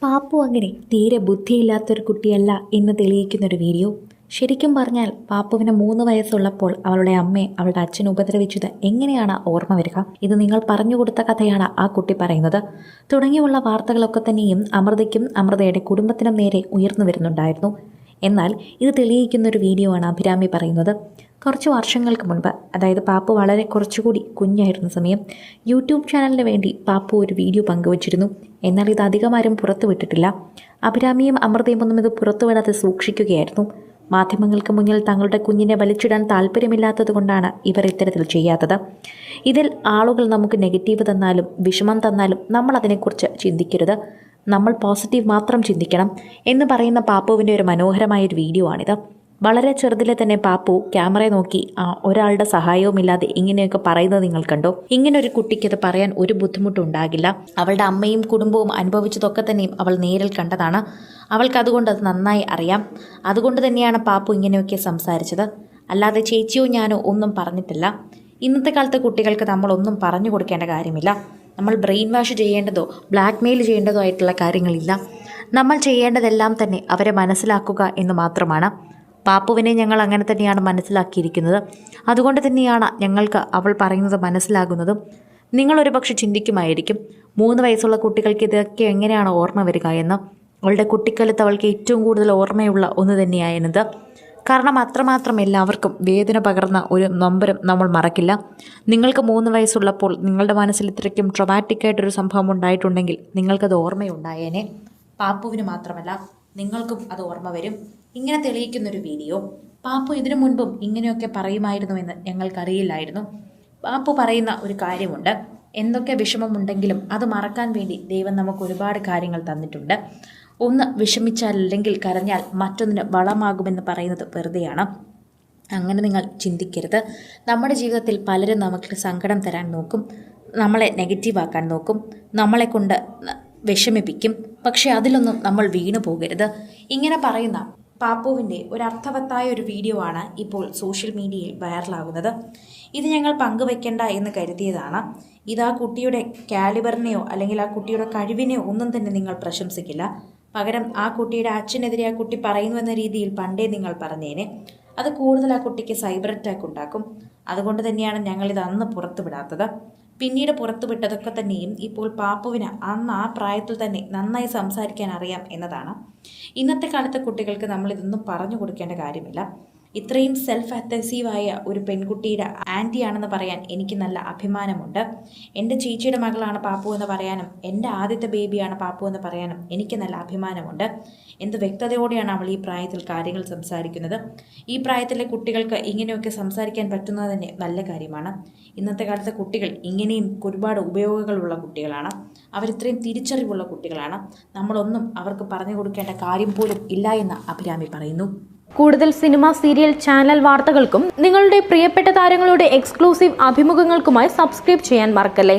പാപ്പു അങ്ങനെ തീരെ ബുദ്ധിയില്ലാത്തൊരു കുട്ടിയല്ല എന്ന് തെളിയിക്കുന്നൊരു വീഡിയോ. ശരിക്കും പറഞ്ഞാൽ പാപ്പുവിന് 3 വയസ്സുള്ളപ്പോൾ അവളുടെ അമ്മയെ അവളുടെ അച്ഛൻ ഉപദ്രവിച്ചത് എങ്ങനെയാണ് ഓർമ്മ വരിക? ഇത് നിങ്ങൾ പറഞ്ഞു കൊടുത്ത കഥയാണ് ആ കുട്ടി പറയുന്നത്. തുടങ്ങിയുള്ള വാർത്തകളൊക്കെ തന്നെയും അമൃതയ്ക്കും അമൃതയുടെ കുടുംബത്തിനും നേരെ ഉയർന്നു വരുന്നുണ്ടായിരുന്നു. എന്നാൽ ഇത് തെളിയിക്കുന്നൊരു വീഡിയോ ആണ് അഭിരാമി പറയുന്നത്. കുറച്ച് വർഷങ്ങൾക്ക് മുൻപ്, അതായത് പാപ്പു വളരെ കുറച്ചുകൂടി കുഞ്ഞായിരുന്ന സമയം, യൂട്യൂബ് ചാനലിന് വേണ്ടി പാപ്പു ഒരു വീഡിയോ പങ്കുവച്ചിരുന്നു. എന്നാൽ ഇത് അധികമാരും പുറത്തുവിട്ടിട്ടില്ല. അഭിരാമിയും അമൃതയും ഒന്നും ഇത് പുറത്തുവിടാതെ സൂക്ഷിക്കുകയായിരുന്നു. മാധ്യമങ്ങൾക്ക് മുന്നിൽ തങ്ങളുടെ കുഞ്ഞിനെ വലിച്ചിടാൻ താല്പര്യമില്ലാത്തത് കൊണ്ടാണ് ഇവർ ഇത്തരത്തിൽ ചെയ്യാത്തത്. ഇതിൽ ആളുകൾ നമുക്ക് നെഗറ്റീവ് തന്നാലും വിഷമം തന്നാലും നമ്മൾ അതിനെക്കുറിച്ച് ചിന്തിക്കരുത്. നമ്മൾ പോസിറ്റീവ് മാത്രം ചിന്തിക്കണം എന്ന് പറയുന്ന പാപ്പുവിൻ്റെ ഒരു മനോഹരമായൊരു വീഡിയോ ആണിത്. വളരെ ചെറുതിലെ തന്നെ പാപ്പു ക്യാമറയെ നോക്കി ഒരാളുടെ സഹായവുമില്ലാതെ ഇങ്ങനെയൊക്കെ പറയുന്നത് നിങ്ങൾ കണ്ടോ? ഇങ്ങനെ ഒരു കുട്ടിക്ക് അത് പറയാൻ ഒരു ബുദ്ധിമുട്ടും ഉണ്ടാകില്ല. അവളുടെ അമ്മയും കുടുംബവും അനുഭവിച്ചതൊക്കെ തന്നെയും അവൾ നേരിൽ കണ്ടതാണ്. അവൾക്ക് അതുകൊണ്ട് അത് നന്നായി അറിയാം. അതുകൊണ്ട് തന്നെയാണ് പാപ്പു ഇങ്ങനെയൊക്കെ സംസാരിച്ചത്. അല്ലാതെ ചേച്ചിയോ ഞാനോ ഒന്നും പറഞ്ഞിട്ടില്ല. ഇന്നത്തെ കാലത്തെ കുട്ടികൾക്ക് നമ്മളൊന്നും പറഞ്ഞു കൊടുക്കേണ്ട കാര്യമില്ല. നമ്മൾ ബ്രെയിൻ വാഷ് ചെയ്യേണ്ടതോ ബ്ലാക്ക് മെയിൽ ചെയ്യേണ്ടതോ ആയിട്ടുള്ള കാര്യങ്ങളില്ല. നമ്മൾ ചെയ്യേണ്ടതെല്ലാം തന്നെ അവരെ മനസ്സിലാക്കുക എന്ന് മാത്രമാണ്. പാപ്പുവിനെ ഞങ്ങൾ അങ്ങനെ തന്നെയാണ് മനസ്സിലാക്കിയിരിക്കുന്നത്. അതുകൊണ്ട് തന്നെയാണ് ഞങ്ങൾക്ക് അവൾ പറയുന്നത് മനസ്സിലാകുന്നതും. നിങ്ങളൊരു പക്ഷെ ചിന്തിക്കുമായിരിക്കും, 3 വയസ്സുള്ള കുട്ടികൾക്ക് ഇതൊക്കെ എങ്ങനെയാണ് ഓർമ്മ വരിക എന്ന്. അവളുടെ കുട്ടിക്കാലത്ത് അവൾക്ക് ഏറ്റവും കൂടുതൽ ഓർമ്മയുള്ള ഒന്ന് തന്നെയായിരുന്നത്. കാരണം അത്രമാത്രം എല്ലാവർക്കും വേദന പകർന്ന ഒരു നൊമ്പരം നമ്മൾ മറക്കില്ല. നിങ്ങൾക്ക് 3 വയസ്സുള്ളപ്പോൾ നിങ്ങളുടെ മനസ്സിൽ ഇത്രയ്ക്കും ട്രൊമാറ്റിക്കായിട്ടൊരു സംഭവം ഉണ്ടായിട്ടുണ്ടെങ്കിൽ നിങ്ങൾക്കത് ഓർമ്മയുണ്ടായേനെ. പാപ്പുവിന് മാത്രമല്ല, നിങ്ങൾക്കും അത് ഓർമ്മ വരും. ഇങ്ങനെ തെളിയിക്കുന്നൊരു വീഡിയോ. പാപ്പു ഇതിനു മുൻപും ഇങ്ങനെയൊക്കെ പറയുമായിരുന്നുവെന്ന് ഞങ്ങൾക്കറിയില്ലായിരുന്നു. പാപ്പു പറയുന്ന ഒരു കാര്യമുണ്ട്, എന്തൊക്കെ വിഷമമുണ്ടെങ്കിലും അത് മറക്കാൻ വേണ്ടി ദൈവം നമുക്ക് ഒരുപാട് കാര്യങ്ങൾ തന്നിട്ടുണ്ട്. ഒന്ന് വിഷമിച്ചാൽ അല്ലെങ്കിൽ കരഞ്ഞാൽ മറ്റൊന്നിന് വളമാകുമെന്ന് പറയുന്നത് വെറുതെയാണ്. അങ്ങനെ നിങ്ങൾ ചിന്തിക്കരുത്. നമ്മുടെ ജീവിതത്തിൽ പലരും നമുക്ക് സങ്കടം തരാൻ നോക്കും, നമ്മളെ നെഗറ്റീവാക്കാൻ നോക്കും, നമ്മളെ കൊണ്ട് വിഷമിപ്പിക്കും. പക്ഷെ അതിലൊന്നും നമ്മൾ വീണു പോകരുത്. ഇങ്ങനെ പറയുന്ന പാപ്പുവിൻ്റെ ഒരു അർത്ഥവത്തായ ഒരു വീഡിയോ ആണ് ഇപ്പോൾ സോഷ്യൽ മീഡിയയിൽ വൈറലാകുന്നത്. ഇത് ഞങ്ങൾ പങ്കുവെക്കേണ്ട എന്ന് കരുതിയതാണ്. ഇത് ആ കുട്ടിയുടെ കാലിബറിനെയോ അല്ലെങ്കിൽ ആ കുട്ടിയുടെ കഴിവിനെയോ ഒന്നും തന്നെ നിങ്ങൾ പ്രശംസിക്കില്ല. പകരം ആ കുട്ടിയുടെ അച്ഛനെതിരെ ആ കുട്ടി പറയുന്നുവെന്ന രീതിയിൽ പണ്ടേ നിങ്ങൾ പറഞ്ഞേനെ. അത് കൂടുതൽ ആ കുട്ടിക്ക് സൈബർ അറ്റാക്ക് ഉണ്ടാക്കും. അതുകൊണ്ട് തന്നെയാണ് ഞങ്ങളിത് അന്ന് പുറത്തുവിടാത്തത്. പിന്നീട് പുറത്തുവിട്ടതൊക്കെ തന്നെയും ഇപ്പോൾ പാപ്പുവിന് അന്ന് ആ പ്രായത്തിൽ തന്നെ നന്നായി സംസാരിക്കാൻ അറിയാം എന്നതാണ്. ഇന്നത്തെ കാലത്തെ കുട്ടികൾക്ക് നമ്മളിതൊന്നും പറഞ്ഞു കൊടുക്കേണ്ട കാര്യമില്ല. ഇത്രയും സെൽഫ് അഗ്രസീവായ ഒരു പെൺകുട്ടിയുടെ ആൻറ്റിയാണെന്ന് പറയാൻ എനിക്ക് നല്ല അഭിമാനമുണ്ട്. എൻ്റെ ചേച്ചിയുടെ മകളാണ് പാപ്പു എന്ന് പറയാനും എൻ്റെ ആദ്യത്തെ ബേബിയാണ് പാപ്പു എന്ന് പറയാനും എനിക്ക് നല്ല അഭിമാനമുണ്ട്. എന്ത് വ്യക്തതയോടെയാണ് അവൾ ഈ പ്രായത്തിൽ കാര്യങ്ങൾ സംസാരിക്കുന്നത്. ഈ പ്രായത്തിലെ കുട്ടികൾക്ക് ഇങ്ങനെയൊക്കെ സംസാരിക്കാൻ പറ്റുന്നത് തന്നെ നല്ല കാര്യമാണ്. ഇന്നത്തെ കാലത്തെ കുട്ടികൾ ഇങ്ങനെയും ഒരുപാട് ഉപയോഗങ്ങളുള്ള കുട്ടികളാണ്. അവരിത്രയും തിരിച്ചറിവുള്ള കുട്ടികളാണ്. നമ്മളൊന്നും അവർക്ക് പറഞ്ഞു കൊടുക്കേണ്ട കാര്യം പോലും ഇല്ല എന്ന് അഭിരാമി പറയുന്നു. കൂടുതൽ സിനിമ, സീരിയൽ, ചാനൽ വാർത്തകൾക്കും നിങ്ങളുടെ പ്രിയപ്പെട്ട താരങ്ങളുടെ എക്സ്ക്ലൂസീവ് അഭിമുഖങ്ങൾക്കുമായി സബ്സ്ക്രൈബ് ചെയ്യാൻ മറക്കല്ലേ.